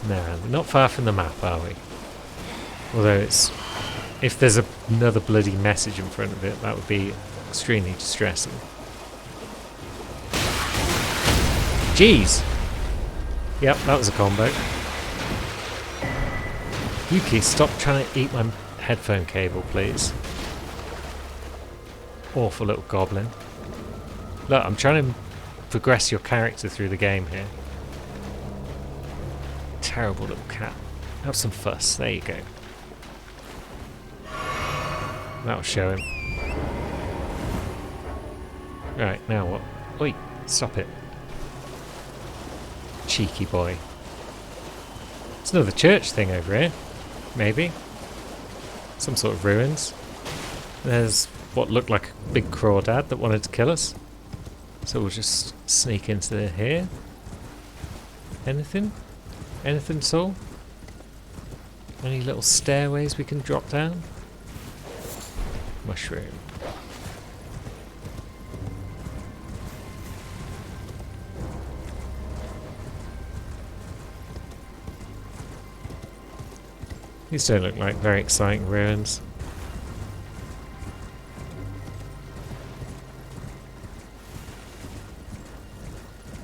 No, we're not far from the map, are we? Although it's... if there's another bloody message in front of it, that would be extremely distressing. Jeez! Yep, that was a combo. Yuki, stop trying to eat my headphone cable, please. Awful little goblin. Look, I'm trying to progress your character through the game here. Terrible little cat. Have some fuss. There you go. That'll show him. Right, now what? Oi, stop it. Cheeky boy. It's another church thing over here. Maybe. Some sort of ruins. There's what looked like a big crawdad that wanted to kill us. So we'll just sneak into here. Anything? Anything at all? Any little stairways we can drop down? Mushroom. These don't look like very exciting ruins.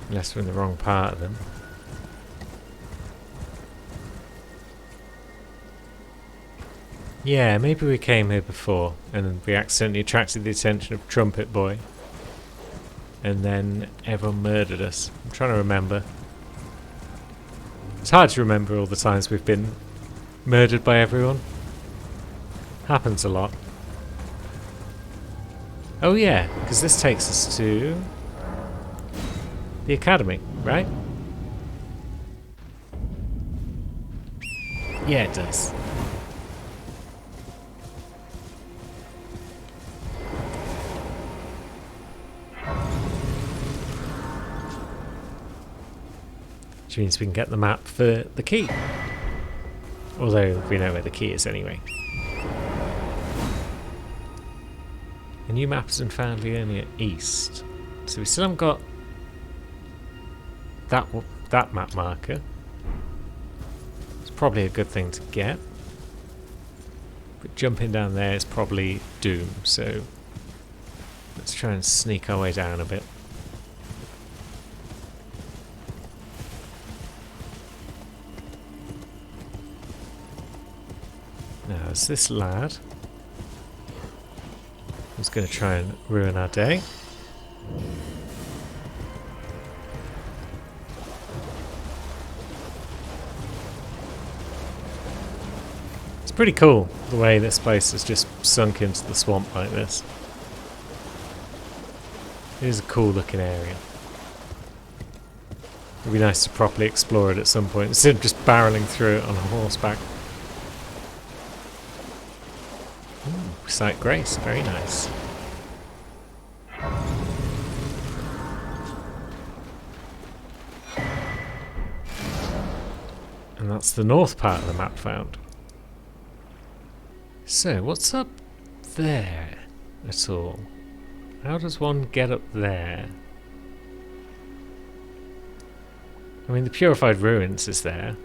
Unless we're in the wrong part of them. Yeah, maybe we came here before and we accidentally attracted the attention of Trumpet Boy. And then everyone murdered us. I'm trying to remember. It's hard to remember all the times we've been murdered by everyone. Happens a lot. Oh yeah, because this takes us to the academy, right? Yeah, it does. Which means we can get the map for the key. Although we know where the key is anyway. A new map has been found Leonia East. So we still haven't got that map marker. It's probably a good thing to get. But jumping down there is probably doom, so let's try and sneak our way down a bit. Now, is this lad who's going to try and ruin our day? It's pretty cool the way this place has just sunk into the swamp like this. It is a cool looking area. It'd be nice to properly explore it at some point instead of just barreling through it on horseback. Sight Grace, very nice. And that's the north part of the map found. So, what's up there at all? How does one get up there? I mean, the Purified Ruins is there.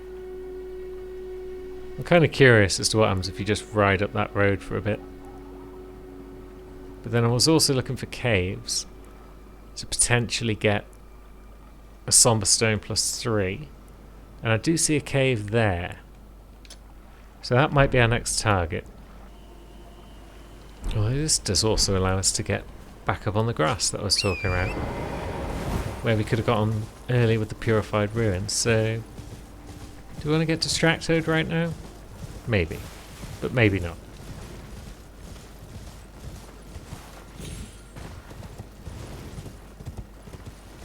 I'm kind of curious as to what happens if you just ride up that road for a bit. But then I was also looking for caves to potentially get a Somber Stone +3. And I do see a cave there. So that might be our next target. Well, this does also allow us to get back up on the grass that I was talking about. Where we could have got on early with the Purified Ruins. So, do we want to get distracted right now? Maybe. But maybe not.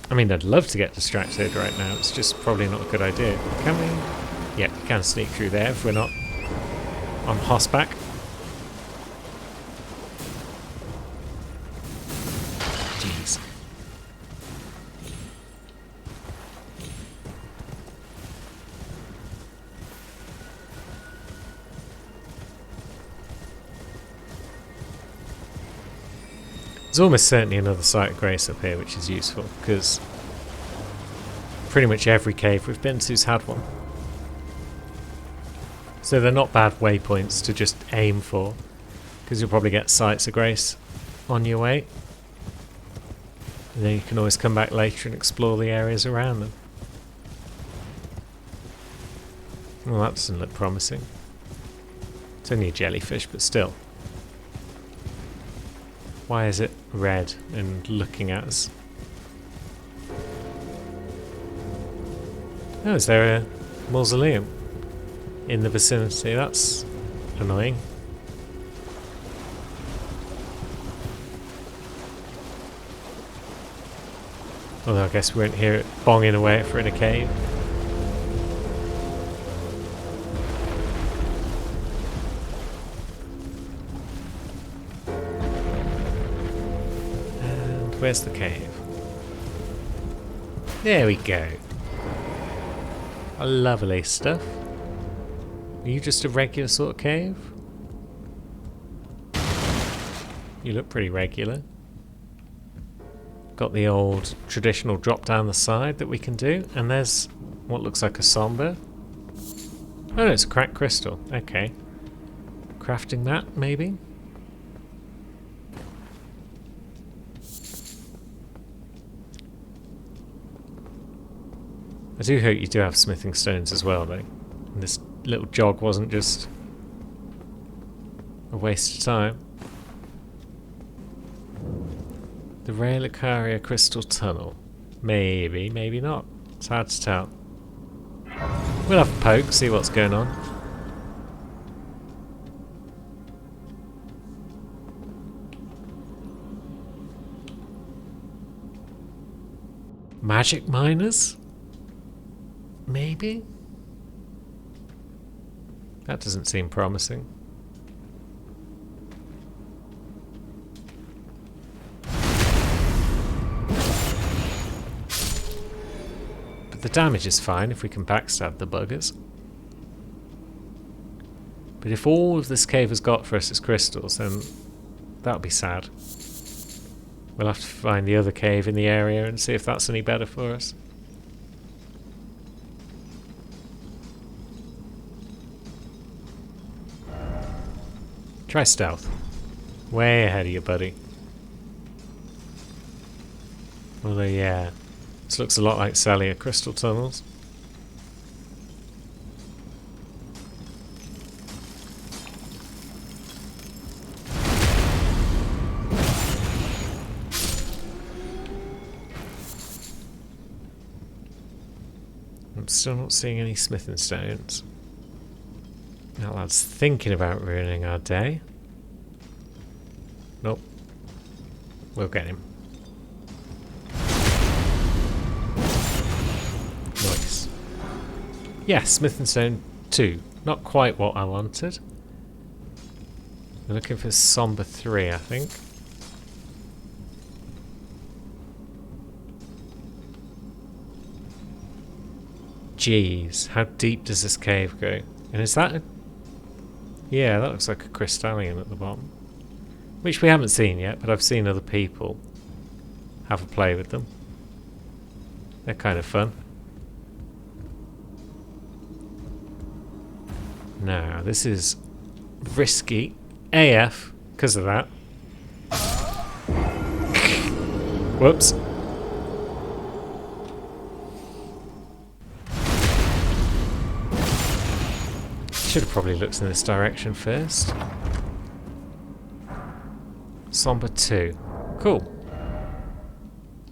I mean, I'd love to get distracted right now. It's just probably not a good idea. Can we? Yeah, we can sneak through there if we're not on horseback. Jeez. There's almost certainly another Sight of Grace up here, which is useful, because pretty much every cave we've been to's had one. So they're not bad waypoints to just aim for, because you'll probably get sights of grace on your way. And then you can always come back later and explore the areas around them. Well, that doesn't look promising. It's only a jellyfish, but still. Why is it red and looking at us? Oh, is there a mausoleum in the vicinity? That's annoying. Although I guess we won't hear it bonging away if we're in a cave. And where's the cave? There we go. Lovely stuff. Are you just a regular sort of cave? You look pretty regular. Got the old traditional drop down the side that we can do, and there's what looks like a somber. Oh no, it's a cracked crystal. Okay. Crafting mat, maybe? I do hope you do have smithing stones as well, though. And this little jog wasn't just a waste of time. The Relicaria Crystal Tunnel. Maybe, maybe not. It's hard to tell. We'll have a poke, see what's going on. Magic miners? Maybe? That doesn't seem promising. But the damage is fine if we can backstab the buggers. But if all of this cave has got for us is crystals, then that'll be sad. We'll have to find the other cave in the area and see if that's any better for us. Try stealth. Way ahead of you, buddy. Although, yeah. This looks a lot like Salia crystal tunnels. I'm still not seeing any smithing stones. That lad's thinking about ruining our day. Nope. We'll get him. Nice. Yeah, smithing stone 2. Not quite what I wanted. We're looking for Somber 3, I think. Jeez, how deep does this cave go? And is that a... Yeah, that looks like a crystallium at the bottom. Which we haven't seen yet, but I've seen other people have a play with them. They're kind of fun. Now, this is risky AF because of that. Whoops. Should have probably looked in this direction first. Somber 2. Cool.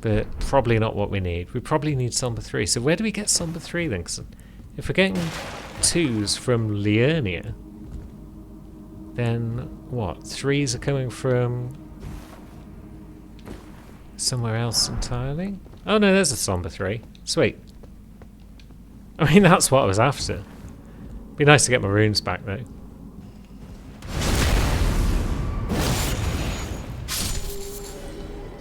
But probably not what we need. We probably need Somber 3. So where do we get Somber 3 then? 'Cause if we're getting 2s from Liurnia, then what? 3s are coming from somewhere else entirely? Oh no, there's a Somber 3. Sweet. I mean, that's what I was after. Be nice to get my runes back though.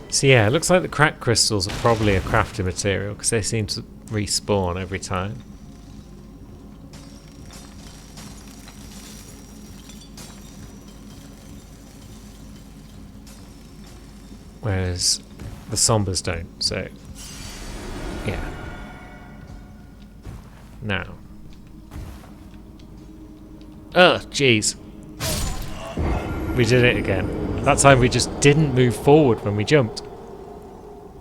So yeah, it looks like the cracked crystals are probably a crafting material because they seem to respawn every time. Whereas the Sombers don't, so yeah. Now. Ugh, jeez. We did it again. That time we just didn't move forward when we jumped.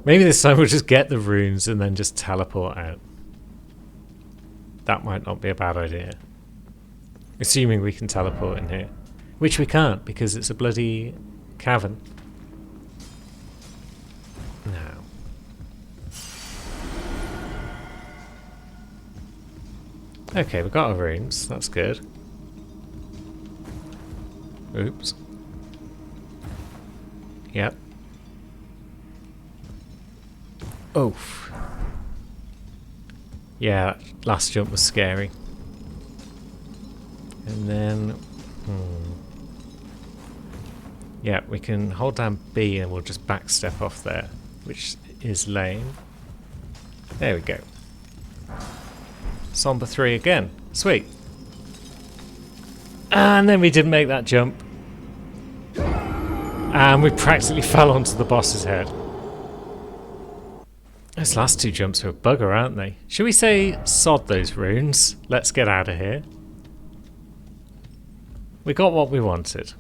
Maybe this time we'll just get the runes and then just teleport out. That might not be a bad idea. Assuming we can teleport in here. Which we can't, because it's a bloody cavern. No. Okay, we've got our runes. That's good. Oops. Yep. Oof. Yeah, that last jump was scary. And then... yeah, we can hold down B and we'll just backstep off there, which is lame. There we go. Somber 3 again. Sweet. And then we didn't make that jump. And we practically fell onto the boss's head. Those last two jumps are a bugger, aren't they? Should we say, sod those runes? Let's get out of here. We got what we wanted.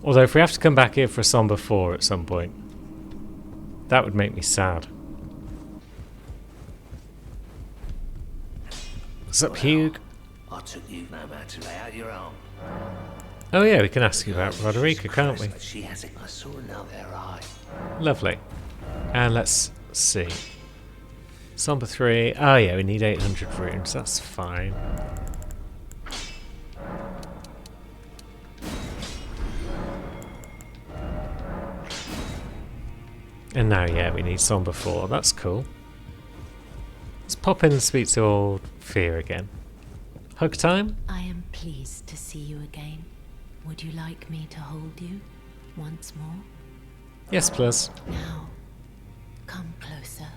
Although if we have to come back here for a Somber 4 at some point, that would make me sad. What's up, Hugh? I took you no matter to lay out your arm. Oh yeah, we can ask you about Roderica, can't we? She has it. I saw another eye. Lovely. And let's see. Somber 3. Oh yeah, we need 800 runes. That's fine. And now, yeah, we need Somber 4. That's cool. Let's pop in and speak to old Fear again. Hug time? I am pleased to see you again. Would you like me to hold you once more? Yes, please. Now, come closer.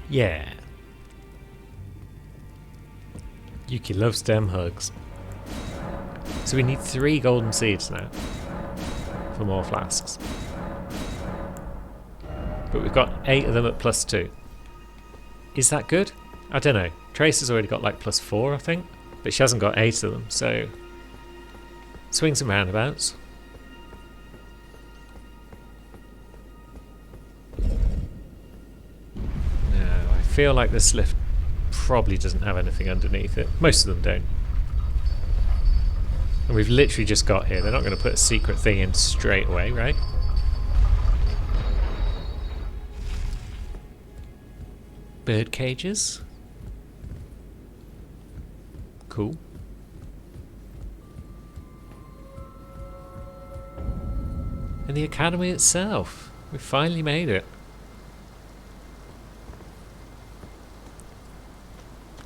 Yeah. Yuki loves them hugs. So we need 3 golden seeds now for more flasks. But we've got 8 of them at +2. Is that good? I don't know. Trace has already got like +4, I think. But she hasn't got 8 of them, so... swings and roundabouts. Now, I feel like this lift probably doesn't have anything underneath it. Most of them don't. And we've literally just got here. They're not going to put a secret thing in straight away, right? Bird cages. Cool. And the academy itself. We finally made it.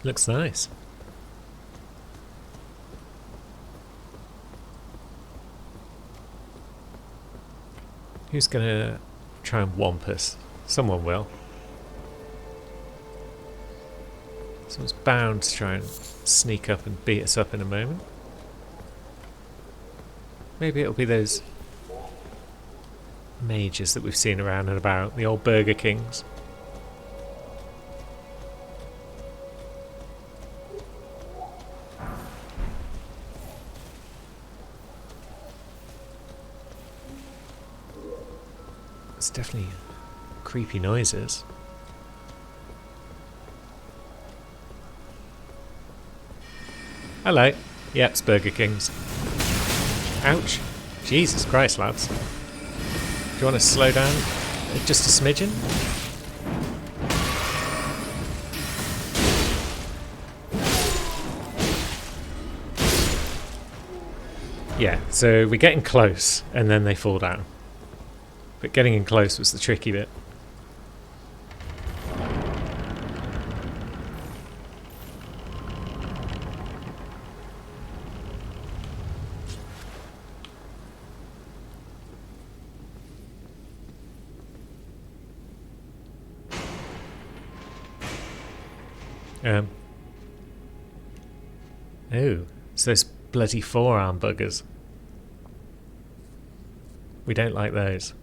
Looks nice. Who's gonna try and whomp us? Someone will. Someone's bound to try and sneak up and beat us up in a moment. Maybe it'll be those mages that we've seen around and about, the old Burger Kings. It's definitely creepy noises. Hello. Yep, it's Burger King's. Ouch. Jesus Christ, lads. Do you want to slow down just a smidgen? Yeah, so we're getting close and then they fall down. But getting in close was the tricky bit. Oh, it's those bloody forearm buggers. We don't like those.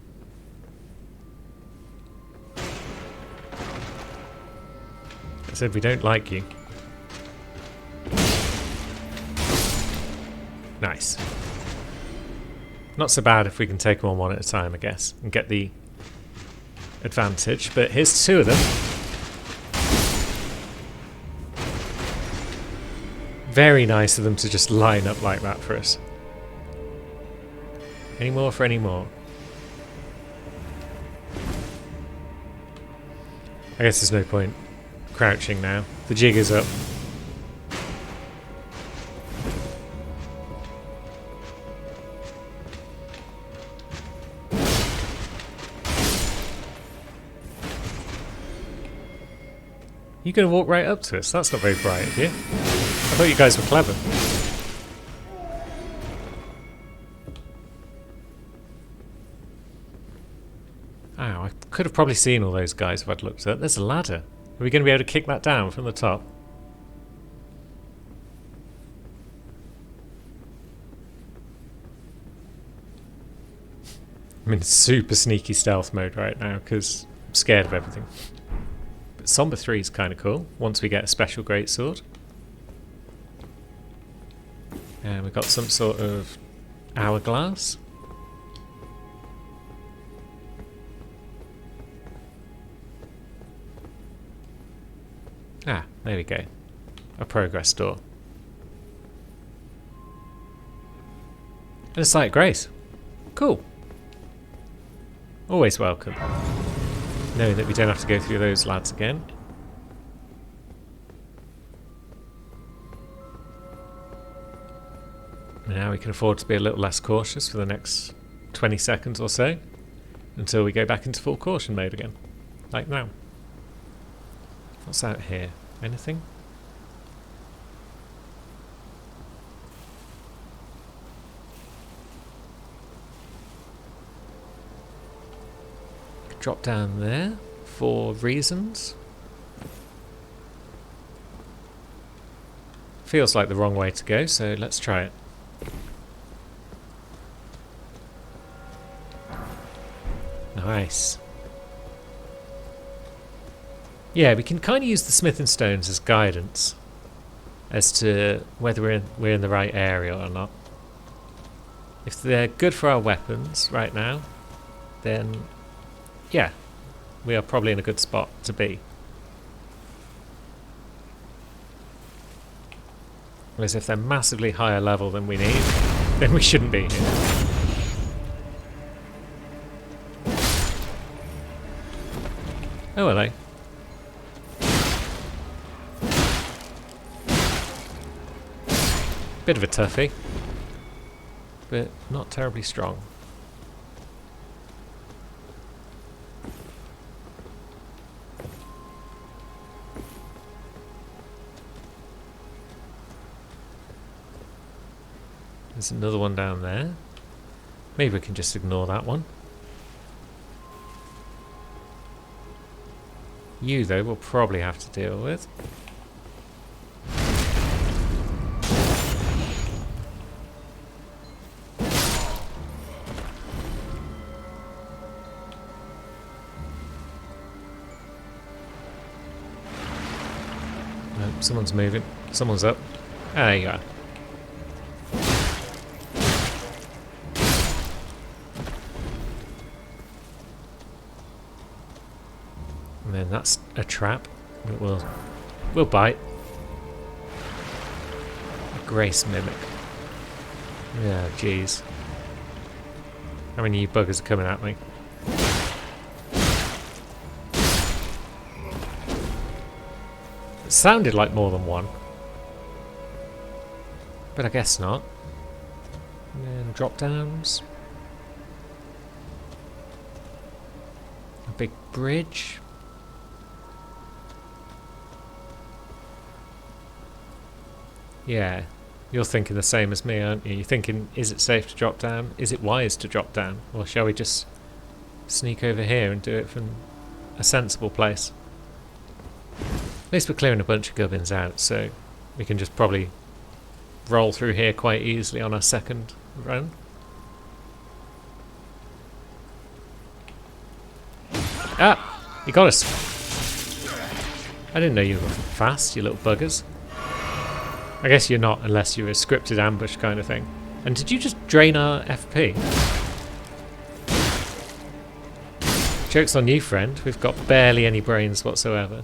said we don't like you. Nice. Not so bad if we can take them on one at a time, I guess, and get the advantage. But here's two of them. Very nice of them to just line up like that for us. Any more for any more? I guess there's no point crouching now. The jig is up. You're going to walk right up to us? That's not very bright of you. I thought you guys were clever. Ow, I could have probably seen all those guys if I'd looked at. There's a ladder. Are we going to be able to kick that down from the top? I'm in super sneaky stealth mode right now because I'm scared of everything. But Somber 3 is kind of cool once we get a special greatsword. And we've got some sort of hourglass. Ah, there we go. A progress door. And a sight of grace. Cool. Always welcome. Knowing that we don't have to go through those lads again. And now we can afford to be a little less cautious for the next 20 seconds or so. Until we go back into full caution mode again. Like now. What's out here? Anything? Drop down there for reasons. Feels like the wrong way to go, so let's try it. Nice. Yeah, we can kind of use the smithing stones as guidance as to whether we're in the right area or not. If they're good for our weapons right now, then yeah, we are probably in a good spot to be. Whereas if they're massively higher level than we need, then we shouldn't be here. Oh, hello. Bit of a toughie, but not terribly strong. There's another one down there. Maybe we can just ignore that one. You, though, we'll probably have to deal with. No, someone's moving. Someone's up. Ah, there you are. And then that's a trap. It will bite. A Grace Mimic. Yeah, jeez. How many of you buggers are coming at me? It sounded like more than one. But I guess not. And then drop downs. A big bridge. Yeah, you're thinking the same as me, aren't you? You're thinking, is it safe to drop down? Is it wise to drop down? Or shall we just sneak over here and do it from a sensible place? At least we're clearing a bunch of gubbins out, so we can just probably roll through here quite easily on our second run. Ah! He got us! I didn't know you were fast, you little buggers. I guess you're not unless you're a scripted ambush kind of thing. And did you just drain our FP? Joke's on you, friend. We've got barely any brains whatsoever.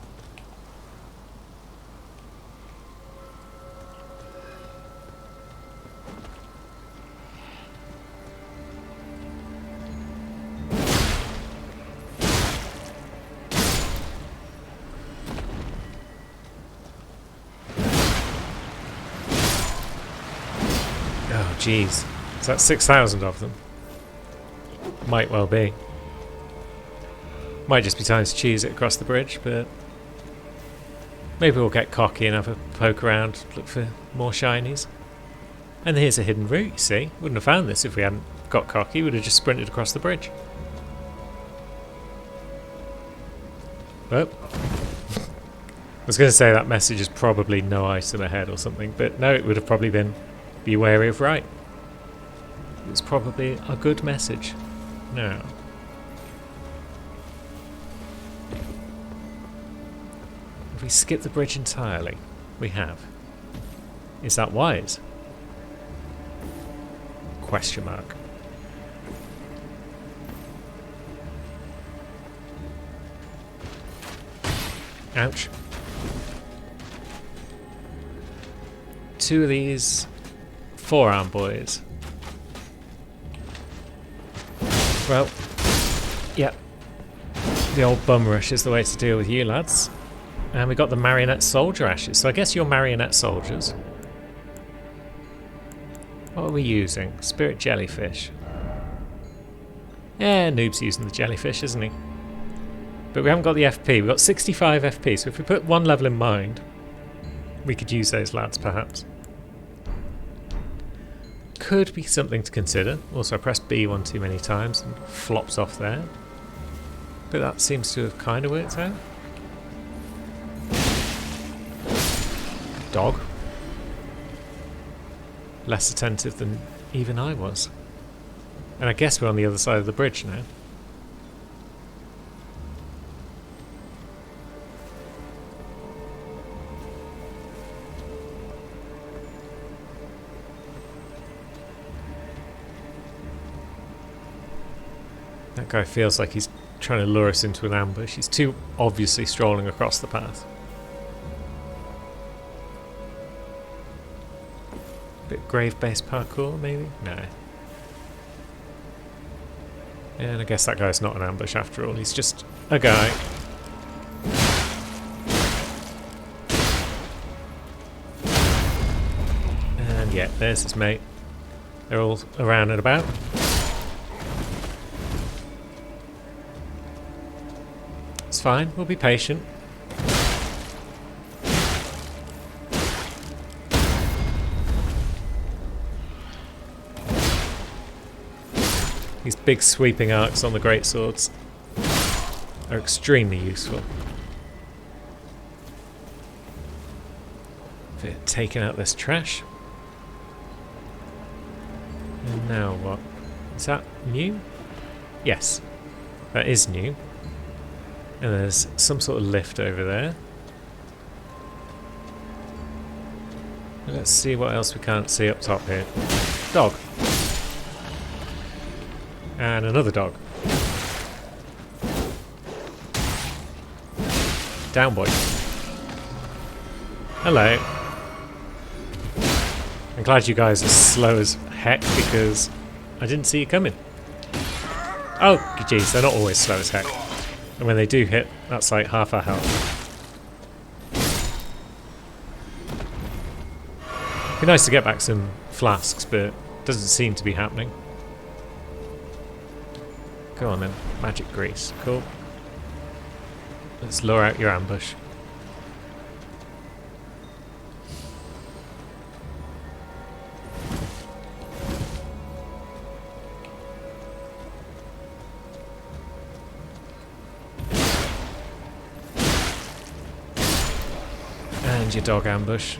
Oh, jeez. Is that 6,000 of them? Might well be. Might just be time to cheese it across the bridge, but maybe we'll get cocky and have a poke around, look for more shinies. And here's a hidden route, you see. Wouldn't have found this if we hadn't got cocky. Would have just sprinted across the bridge. Oh. I was going to say that message is probably no item ahead or something, but no, it would have probably been be wary of right. It's probably a good message. Now. Have we skipped the bridge entirely? We have. Is that wise? Question mark. Ouch. Two of these forearm boys. Well, yep. The old bum rush is the way to deal with you lads. And we got the marionette soldier ashes, so I guess you're marionette soldiers. What are we using? Spirit jellyfish. Yeah, Noob's using the jellyfish, isn't he? But we haven't got the FP. We've got 65 FP, so if we put one level in mind, we could use those lads, perhaps. Could be something to consider. Also, I pressed B one too many times and flops off there. But that seems to have kind of worked out. Dog. Less attentive than even I was. And I guess we're on the other side of the bridge now. That guy feels like he's trying to lure us into an ambush. He's too obviously strolling across the path. Bit grave-based parkour, maybe? No. And I guess that guy's not an ambush after all. He's just a guy. And yeah, there's his mate. They're all around and about. It's fine, we'll be patient. These big sweeping arcs on the greatswords are extremely useful. For taking out this trash. And now what? Is that new? Yes, that is new. And there's some sort of lift over there. Let's see what else we can't see up top here. Dog. And another dog. Down, boy. Hello. I'm glad you guys are slow as heck because I didn't see you coming. Oh, jeez, they're not always slow as heck. And when they do hit, that's like half our health. Be nice to get back some flasks, but it doesn't seem to be happening. Go on then, magic grease, cool. Let's lure out your ambush. And your dog ambush.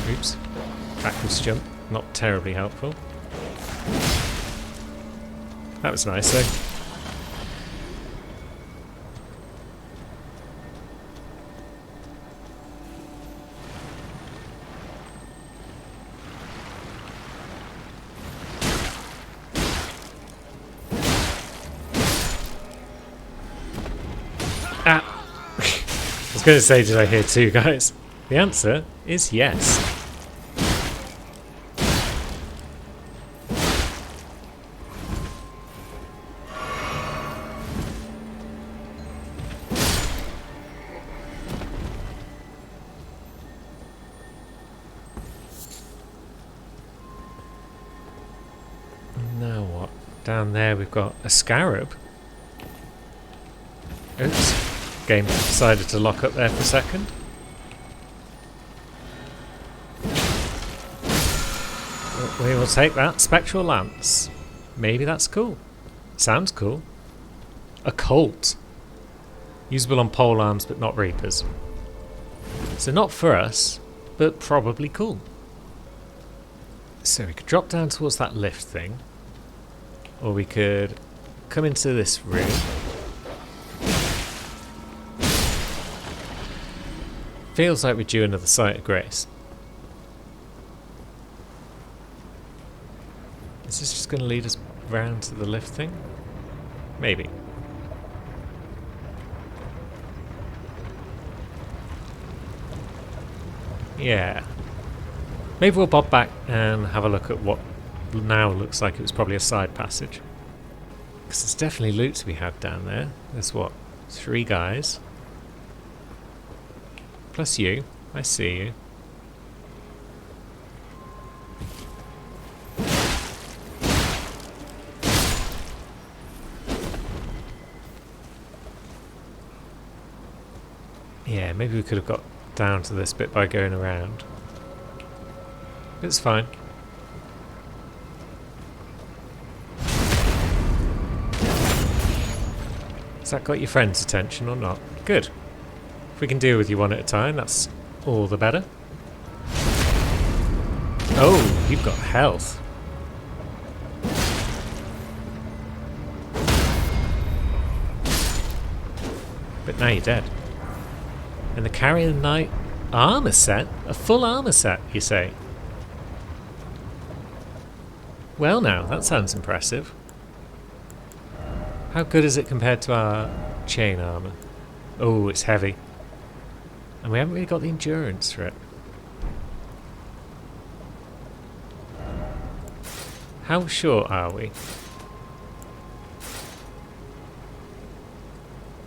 Oops. Backwards jump, not terribly helpful. That was nice though. Ah! I was going to say, did I hear two guys? The answer is yes. Now what? Down there we've got a scarab. Oops. Game decided to lock up there for a second. We will take that. Spectral Lance. Maybe that's cool. Sounds cool. A Colt. Usable on pole arms but not Reapers. So not for us, but probably cool. So we could drop down towards that lift thing. Or we could come into this room. Feels like we're due another Sight of Grace. Is this just going to lead us round to the lift thing? Maybe. Yeah. Maybe we'll bob back and have a look at what now looks like it was probably a side passage. Because there's definitely loot to be had down there. There's what? 3 guys. Plus you. I see you. Yeah, maybe we could have got down to this bit by going around. It's fine. Has that got your friend's attention or not? Good. If we can deal with you one at a time, that's all the better. Oh, you've got health. But now you're dead. And the Carrier Knight armor set? A full armor set, you say? Well now, that sounds impressive. How good is it compared to our chain armor? Oh, it's heavy. And we haven't really got the endurance for it. How short are we?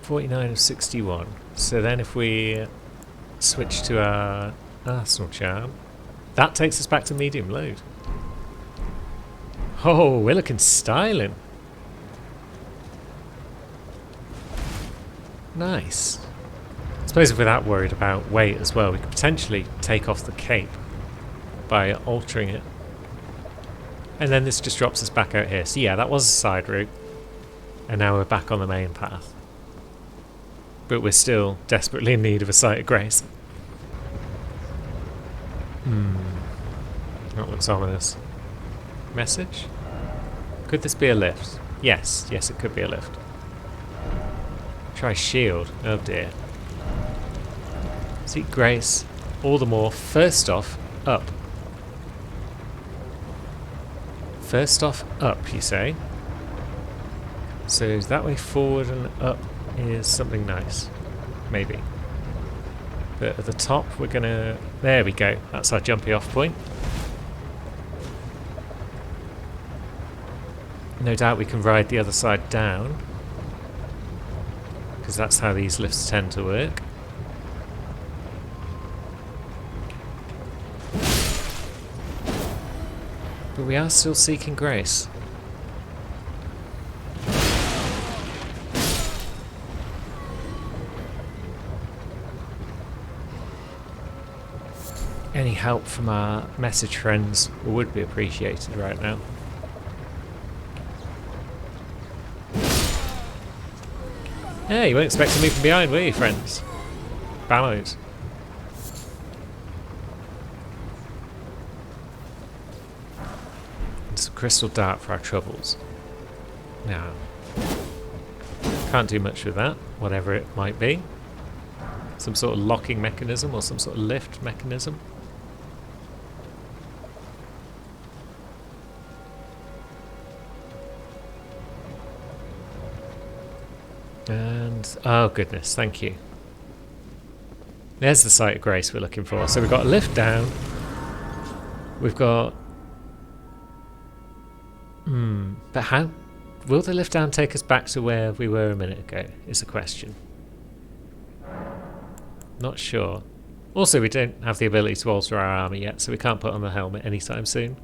49 of 61. So then if we switch to our Arsenal charm, that takes us back to medium load. Oh, we're looking styling. Nice. I suppose if we're that worried about weight as well, we could potentially take off the cape by altering it. And then this just drops us back out here. So yeah, that was a side route. And now we're back on the main path. But we're still desperately in need of a Sight of Grace. That looks ominous. Message? Could this be a lift? Yes, yes it could be a lift. Try shield. Oh dear. Seek Grace. All the more. First off, up. First off, up, you say? So that way forward and up is something nice. Maybe. But at the top we're gonna... There we go. That's our jumpy off point. No doubt we can ride the other side down. Because that's how these lifts tend to work. But we are still seeking grace. Any help from our message friends would be appreciated right now. Yeah, you weren't expecting me from behind, were you, friends? Bamos. And some crystal dart for our troubles. Now, can't do much with that, whatever it might be. Some sort of locking mechanism or some sort of lift mechanism. And And oh goodness, thank you. There's the site of grace we're looking for. So we've got a lift down. We've got... But how... Will the lift down take us back to where we were a minute ago, is the question. Not sure. Also, we don't have the ability to alter our armour yet, so we can't put on the helmet anytime soon.